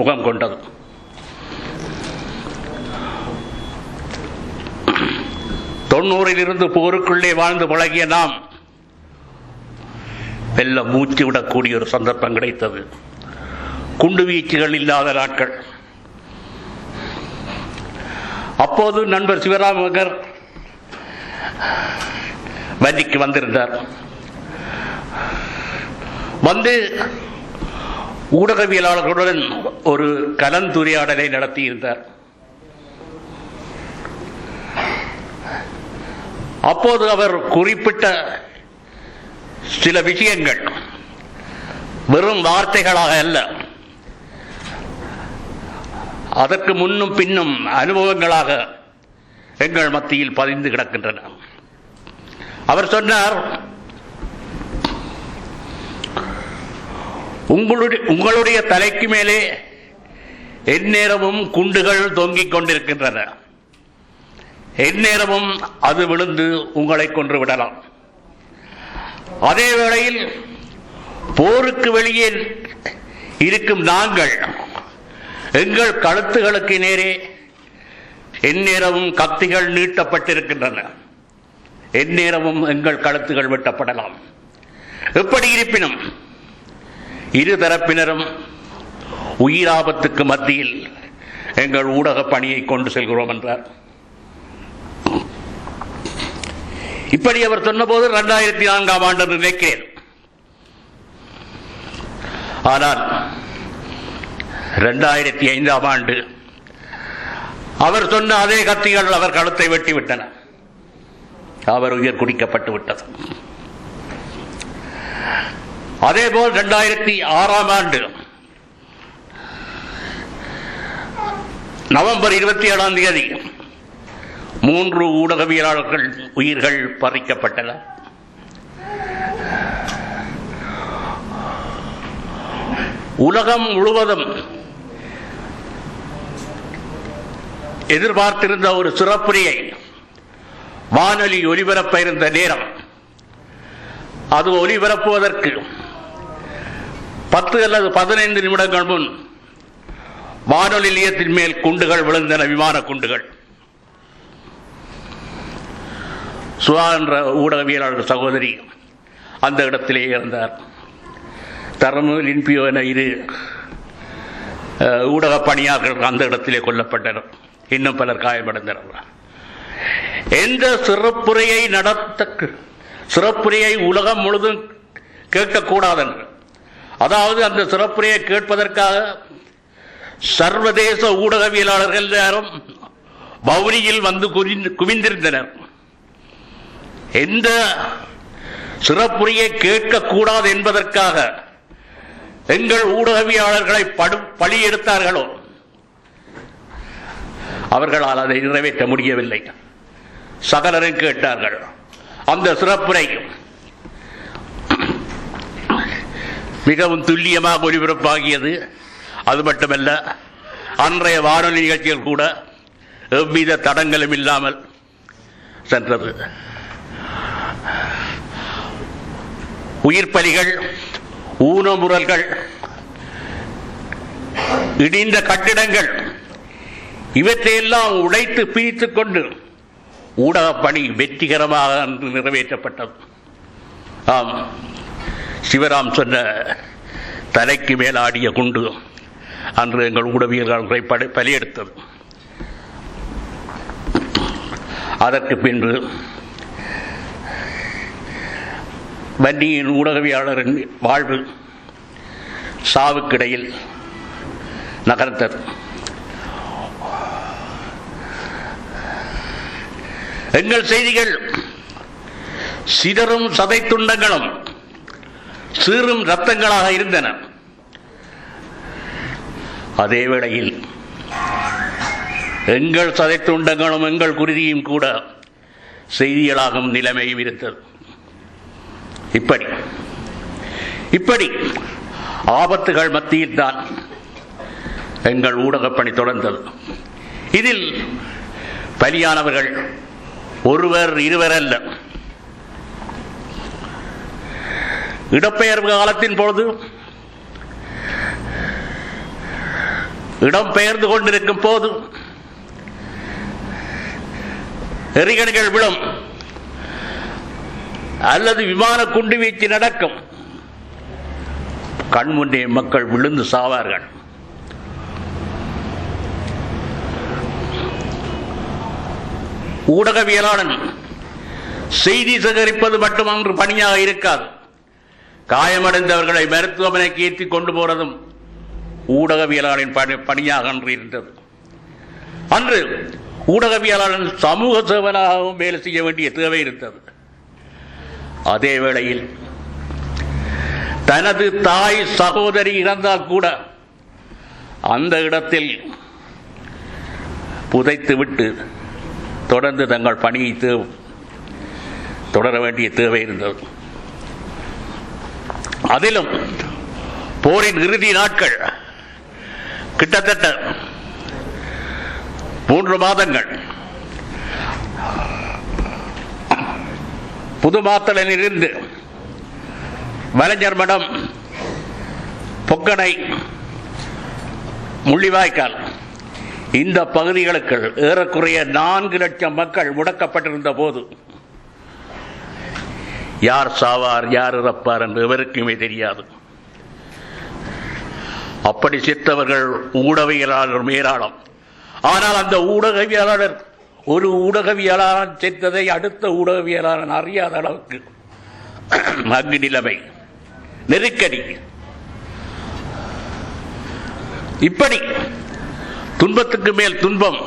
முகம் கொண்டது. தொண்ணூறிலிருந்து போருக்குள்ளே வாழ்ந்து பழகிய நாம் வெள்ள மூச்சு விடக்கூடிய ஒரு சந்தர்ப்பம் கிடைத்தது. குண்டு வீச்சுகள் இல்லாத நாட்கள். அப்போது நண்பர் சிவராமகர் வண்டிக்கு வந்திருந்தார். வந்து ஊடகவியலாளர்களுடன் ஒரு கலந்துரையாடலை நடத்தியிருந்தார். அப்போது அவர் குறிப்பிட்ட சில விஷயங்கள் வெறும் வார்த்தைகளாக அல்ல, அதற்கு முன்னும் பின்னும் அனுபவங்களாக எங்கள் மத்தியில் பதிந்து கிடக்கின்றன. அவர் சொன்னார், உங்களுடைய தலைக்கு மேலே எந்நேரமும் குண்டுகள் தொங்கிக் கொண்டிருக்கின்றன. எந்நேரமும் அது விழுந்து உங்களை கொன்று விடலாம். அதே வேளையில் போருக்கு வெளியே இருக்கும் நாங்கள் எங்கள் கழுத்துகளுக்கு நேரே எந்நேரமும் கத்திகள் நீட்டப்பட்டிருக்கின்றன. எந்நேரமும் எங்கள் கழுத்துகள் வெட்டப்படலாம். எப்படி இருப்பினும் இரு தரப்பினரும் உயிராபத்துக்கு மத்தியில் எங்கள் ஊடக பணியை கொண்டு செல்கிறோம் என்றார். இப்படி அவர் சொன்னபோது 2004ஆம் ஆண்டு நினைக்கிறேன். ஆனால் 2005ஆம் ஆண்டு அவர் சொன்ன அதே கத்திகள் அவர் கழுத்தை வெட்டிவிட்டன. அவர் உயிர் குடிக்கப்பட்டு விட்டது. அதேபோல் 2006ஆம் ஆண்டு நவம்பர் 27ஆம் தேதி 3 ஊடகவியலாளர்கள் உயிர்கள் பறிக்கப்பட்டன. உலகம் முழுவதும் எதிர்பார்த்திருந்த ஒரு சிறப்புரையை வானொலி ஒலிபரப்ப இருந்த நேரம், அது ஒலிபரப்புவதற்கு 10 அல்லது 15 நிமிடங்கள் முன் வானொலி நிலையத்தின் மேல் குண்டுகள் விழுந்தன, விமான குண்டுகள். சுதா என்ற ஊடகவியலாளர் சகோதரி அந்த இடத்திலே இருந்தார். தரமு லின்பியோ என 2 ஊடக பணியாளர்கள் அந்த இடத்திலே கொல்லப்பட்டனர். இன்னும் பலர் காயமடைந்தனர். எந்த சிறப்புரையை உலகம் முழுதும் கேட்கக்கூடாதென்று, அதாவது அந்த சிறப்புரையை கேட்பதற்காக சர்வதேச ஊடகவியலாளர்கள் எல்லாரும் பவுனியில் வந்து குவிந்திருந்தனர். எந்த சிறப்புரையை கேட்கக்கூடாது என்பதற்காக எங்கள் ஊடகவியலாளர்களை பழி எடுத்தார்களோ அவர்களால் அதை நிறைவேற்ற முடியவில்லை. சகலரும் கேட்டார்கள். அந்த சிறப்புரை மிகவும் துல்லியமாக ஒலிபரப்பாகியது. அது மட்டுமல்ல, அன்றைய வானொலி நிகழ்ச்சிகள் கூட எவ்வித தடங்களும் இல்லாமல் சென்றது. உயிர் பலிகள், ஊனமுறல்கள், இடிந்த கட்டிடங்கள், இவற்றையெல்லாம் உடைத்து பிரித்துக் கொண்டு ஊடக பணி வெற்றிகரமாக அன்று நிறைவேற்றப்பட்டது. ஆம், சிவராம் சொன்ன தலைக்கு மேலாடிய குண்டு அன்று எங்கள் ஊடகவியலாளர்களை பலியெடுத்தது. அதற்கு பின்பு வன்னியின் ஊடகவியலாளரின் வாழ்வு சாவுக்கிடையில் நகர்ந்தது. எங்கள் செய்திகள் சிதறும் சதை துண்டங்களும் சீறும் ரத்தங்களாக இருந்தன. அதே வேளையில் எங்கள் சதை துண்டங்களும் எங்கள் குருதியும் கூட செய்திகளாகும் நிலைமையும் இருந்தது. இப்படி ஆபத்துகள் மத்தியில் தான் எங்கள் ஊடகப் பணி தொடர்ந்தது. இதில் பலியானவர்கள் ஒருவர் இருவர் அல்ல. இடப்பெயர்வு காலத்தின் பொழுது இடம் பெயர்ந்து கொண்டிருக்கும் போது எறிகணைகள் விழும் அல்லது விமான குண்டு வீச்சு நடக்கும். கண்முன்னே மக்கள் விழுந்து சாவார்கள். ஊடகவியலாளன் செய்தி சேகரிப்பது மட்டுமன்று பணியாக இருக்காது. காயமடைந்தவர்களை மருத்துவமனைக்கு ஏற்றி கொண்டு போறதும் ஊடகவியலாளரின் பணியாக அன்று இருந்தது. அன்று ஊடகவியலாளன் சமூக சேவனாகவும் வேலை செய்ய வேண்டிய தேவை இருந்தது. அதே வேளையில் தனது தாய் சகோதரி இறந்தால் கூட அந்த இடத்தில் புதைத்துவிட்டு தொடர்ந்து தங்கள் பணியை தொடர வேண்டிய தேவை இருந்தது. அதிலும் போரின் இறுதி நாட்கள் கிட்டத்தட்ட 3 மாதங்கள் புதுமாத்தலிலிருந்து வலைஞர் மடம், பொக்கனை, முள்ளிவாய்க்கால் இந்த பகுதிகளுக்கு ஏறக்குறைய 4 லட்சம் மக்கள் முடக்கப்பட்டிருந்த போது யார் சாவார் யார் இறப்பார் என்று எவருக்குமே தெரியாது. அப்படி செத்தவர்கள் ஊடகவியலாளர் ஏராளம். ஆனால் அந்த ஊடகவியலாளர் ஒரு ஊடகவியலாளர் செத்ததை அடுத்த ஊடகவியலாளர் அறியாத அளவுக்கு அங்கு நிலைமை, நெருக்கடி. இப்படி துன்பத்துக்கு மேல் துன்பம்.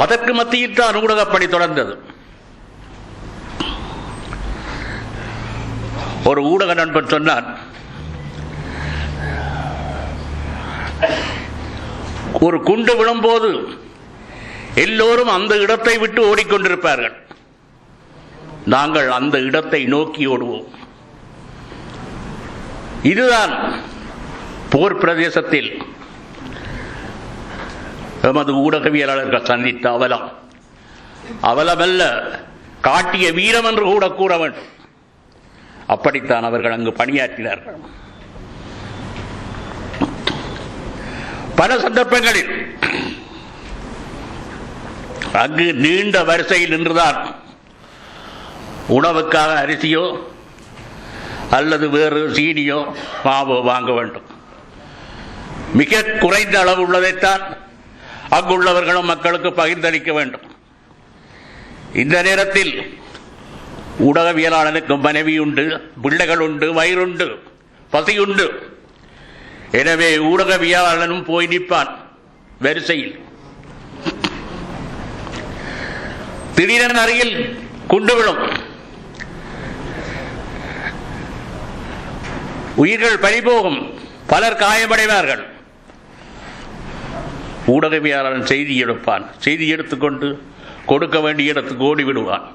அதற்கு மத்தியில் தான் ஊடகப்பணி தொடர்ந்தது. ஒரு ஊடக நண்பன் சொன்னான், ஒரு குண்டு விழும்போது எல்லோரும் அந்த இடத்தை விட்டு ஓடிக்கொண்டிருப்பார்கள், நாங்கள் அந்த இடத்தை நோக்கி ஓடுவோம். இதுதான் போர் பிரதேசத்தில் எமது ஊடகவியலாளர்கள் சந்தித்த அவலம். அவலமல்ல, காட்டிய வீரம் என்று கூட கூற வேண்டும். அப்படித்தான் அவர்கள் அங்கு பணியாற்றினார்கள். பல சந்தர்ப்பங்களில் அங்கு நீண்ட வரிசையில் நின்றுதான் உணவுக்காக அரிசியோ அல்லது வேறு சீனியோ மாவோ வாங்க வேண்டும். மிக குறைந்த அளவு உள்ளதைத்தான் அங்குள்ளவர்களும் மக்களுக்கு பகிர்ந்தளிக்க வேண்டும். இந்த நேரத்தில் ஊடகவியலாளனுக்கு மனைவி உண்டு, பிள்ளைகள் உண்டு, வயிறுண்டு, பசியுண்டு. எனவே ஊடகவியலாளனும் போய் நிற்பான் வரிசையில். திடீரென அருகில் குண்டு விழும், உயிர்கள் பறிபோகும், பலர் காயமடைவார்கள். ஊடகவியலாளன் செய்தி எடுப்பான், செய்தி எடுத்துக்கொண்டு கொடுக்க வேண்டிய இடத்துக்கு ஓடி விடுவான்.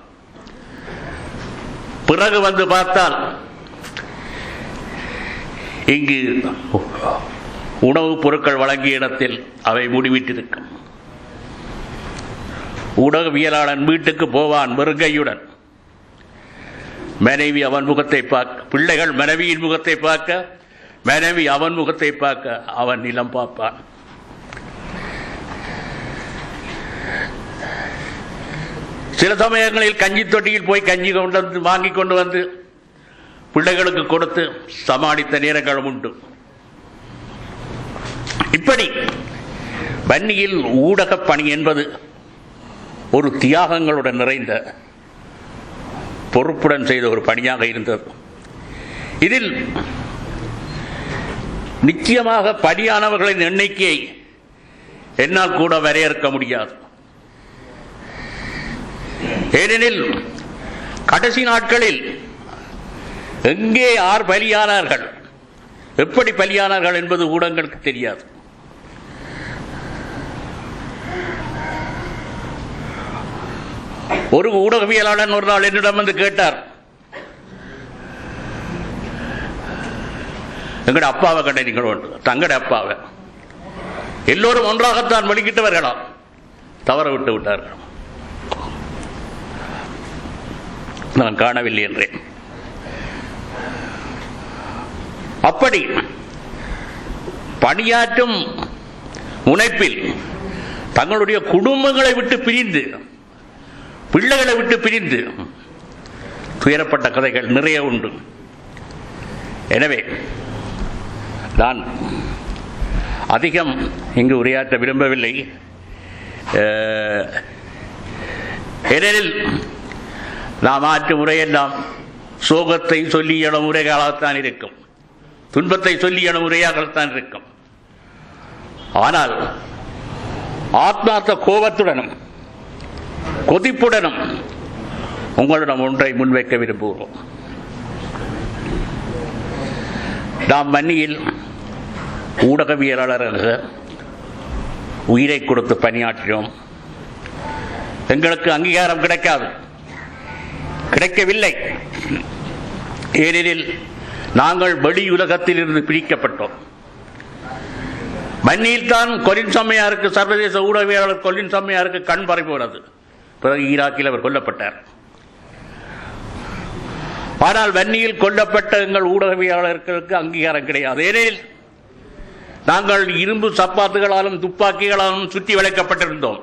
பிறகு வந்து பார்த்தால் இங்கு உணவுப் பொருட்கள் வழங்கிய இடத்தில் அவை மூடிவிட்டிருக்கும். ஊடகவியலாளன் வீட்டுக்கு போவான் வெறுங்கையுடன். மனைவி அவன் முகத்தை பார்க்க, பிள்ளைகள் மனைவியின் முகத்தை பார்க்க, மனைவி அவன் முகத்தை பார்க்க அவன் நிலம் பார்ப்பான். சில சமயங்களில் கஞ்சி தொட்டியில் போய் கஞ்சி கொண்டு வந்து வாங்கி கொண்டு வந்து பிள்ளைகளுக்கு கொடுத்து சமாளித்த நேரங்களும் உண்டு. இப்படி வன்னியில் ஊடக பணி என்பது ஒரு தியாகங்களுடன் நிறைந்த பொறுப்புடன் செய்த ஒரு பணியாக இருந்தது. இதில் நிச்சயமாக பலியானவர்களின் எண்ணிக்கையை என்னால் கூட வரையறுக்க முடியாது. ஏனெனில் கடைசி நாட்களில் எங்கே யார் பலியானார்கள், எப்படி பலியானார்கள் என்பது ஊடகங்களுக்கு தெரியாது. ஒரு ஊடகவியலாளன் ஒரு நாள் என்னிடம் வந்து கேட்டார், எங்கட அப்பாவை கண்டீங்களோ? தங்கட அப்பாவை எல்லோரும் ஒன்றாகத்தான் வெளிக்கிட்டவர்களாம், தவற விட்டு விட்டார்கள். நான் காணவில்லை என்றேன். அப்படி பணியாற்றும் முனைப்பில் தங்களுடைய குடும்பங்களை விட்டு பிரிந்து, பிள்ளைகளை விட்டு பிரிந்து துயரப்பட்ட கதைகள் நிறைய உண்டு. எனவே நான் அதிகம் இங்கு உரையாற்ற விரும்பவில்லை. ஏனெனில் நாம் ஆற்றும் முறையெல்லாம் சோகத்தை சொல்லிய முறைகளாகத்தான் இருக்கும், துன்பத்தை சொல்லிய முறையாகத்தான் இருக்கும். ஆனால் ஆத்மார்த்த கோபத்துடனும் கொதிப்புடனும் உங்களிடம் ஒன்றை முன்வைக்க விரும்புகிறோம். நாம் மன்னியில் ஊடகவியலாளராக உயிரை கொடுத்து பணியாற்றினோம். எங்களுக்கு அங்கீகாரம் கிடைக்கவில்லை. ஏனெனில் நாங்கள் வெளியுலகத்தில் இருந்து பிரிக்கப்பட்டோம். மன்னியில் தான் கொலின் சம்மையாருக்கு, சர்வதேச ஊடகவியலாளர் கொலின் சம்மையாருக்கு கண் பறிபோனது. பிறகு ஈராக்கில் அவர் கொல்லப்பட்டார். ஆனால் வன்னியில் கொல்லப்பட்ட எங்கள் ஊடகவியலாளர்களுக்கு அங்கீகாரம் கிடையாது. ஏனெனில் நாங்கள் இரும்பு சப்பாத்துகளாலும் துப்பாக்கிகளாலும் சுற்றி வளைக்கப்பட்டிருந்தோம்.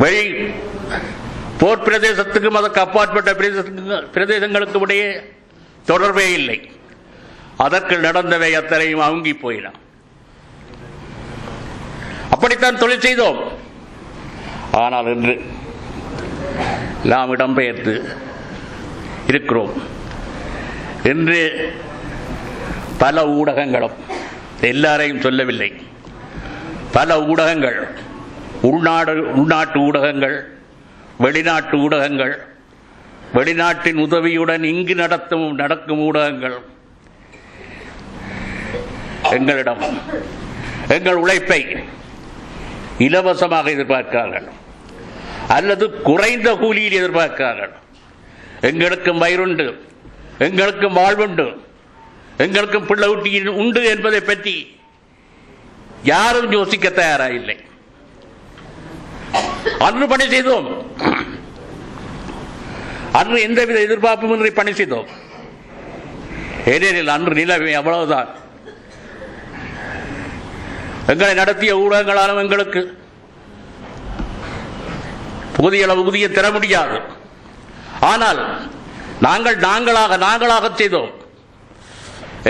வெளி போர் பிரதேசத்துக்கும் அதற்கு அப்பாற்பட்ட பிரதேசங்களுக்கும் இடையே தொடர்பே இல்லை. அதற்கு நடந்தவை அத்தனையும் அவுங்கி போயின. அப்படித்தான் தொழில் செய்தோம். ஆனால் இன்று நாம் இடம்பெயர்த்து இருக்கிறோம். இன்று பல ஊடகங்களும், எல்லாரையும் சொல்லவில்லை, பல ஊடகங்கள், உள்நாட்டு ஊடகங்கள், வெளிநாட்டு ஊடகங்கள், வெளிநாட்டின் உதவியுடன் இங்கு நடக்கும் ஊடகங்கள் எங்களிடம் எங்கள் உழைப்பை இலவசமாக எதிர்பார்க்கிறார்கள் அல்லது குறைந்த கூலியில் எதிர்பார்க்கிறார்கள். எங்களுக்கும் வயிறுண்டு, எங்களுக்கும் வாழ்வுண்டு, எங்களுக்கும் பிள்ளை ஊட்டி உண்டு என்பதை பற்றி யாரும் யோசிக்க தயாராக. அன்று பணி செய்தோம். அன்று எந்தவித எதிர்பார்ப்பும் இன்றி பணி செய்தோம். ஏனெனில் அன்று நிலைமை அவ்வளவுதான். எங்களை நடத்திய ஊடகங்களாலும் எங்களுக்கு புதிய ஊதியம் தர முடியாது. ஆனால் நாங்களாக செய்தோம்.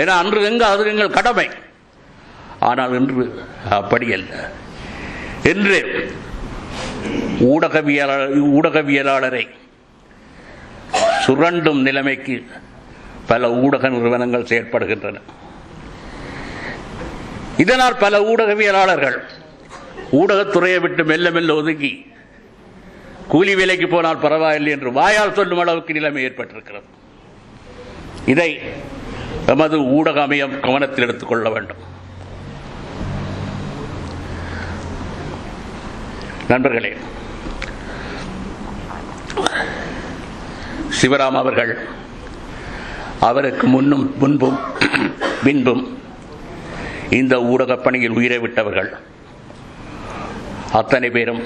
ஏன்னா அன்று அது எங்கள் கடமை. ஆனால் இன்று அப்படி அல்ல. என்று ஊடகவியலாளரை சுரண்டும் நிலைமைக்கு பல ஊடக நிறுவனங்கள் செயற்படுகின்றன. இதனால் பல ஊடகவியலாளர்கள் ஊடகத்துறையை விட்டு மெல்ல மெல்ல ஒதுங்கி கூலி வேலைக்கு போனால் பரவாயில்லை என்று வாயால் சொல்லும் அளவுக்கு நிலைமை ஏற்பட்டிருக்கிறது. இதை நமது ஊடக அமையம் கவனத்தில் எடுத்துக் கொள்ள வேண்டும். நண்பர்களே, சிவராம் அவர்கள், அவருக்கு முன்பும் பின்பும் இந்த ஊடகப் பணியில் உயிரை விட்டவர்கள் அத்தனை பேரும்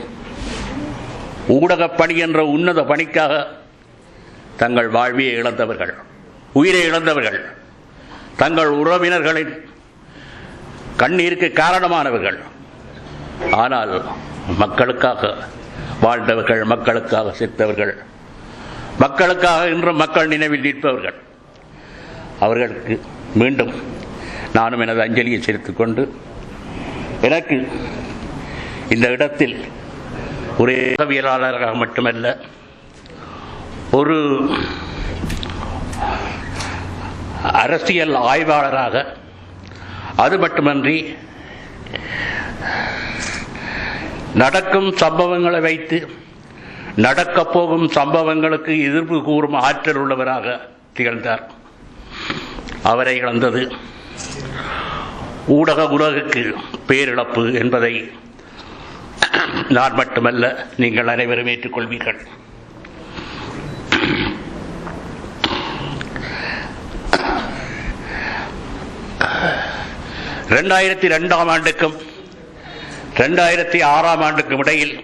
ஊடகப் பணி என்ற உன்னத பணிக்காக தங்கள் வாழ்வியை இழந்தவர்கள், உயிரை இழந்தவர்கள், தங்கள் உறவினர்களின் கண்ணீருக்கு காரணமானவர்கள். ஆனால் மக்களுக்காக வாழ்ந்தவர்கள், மக்களுக்காக செத்தவர்கள், மக்களுக்காக இன்றும் மக்கள் நினைவில் நிற்பவர்கள். அவர்களுக்கு மீண்டும் நானும் எனது அஞ்சலியை செலுத்திக் கொண்டு, எனக்கு இந்த இடத்தில் ஒரு ஊடகவியலாளராக மட்டுமல்ல, ஒரு அரசியல் ஆய்வாளராக, அது மட்டுமன்றி நடக்கும் சம்பவங்களை வைத்து நடக்கப் போகும் சம்பவங்களுக்கு எதிர்ப்பு கூறும் ஆற்றல் உள்ளவராக திகழ்ந்தார். அவரை இழந்தது ஊடக உலகுக்கு பேரிழப்பு என்பதை நான் மட்டுமல்ல, நீங்கள் அனைவரும் ஏற்றுக்கொள்வீர்கள். ஆண்டுக்கும் 2006 ஆண்டுக்கும் இடையில்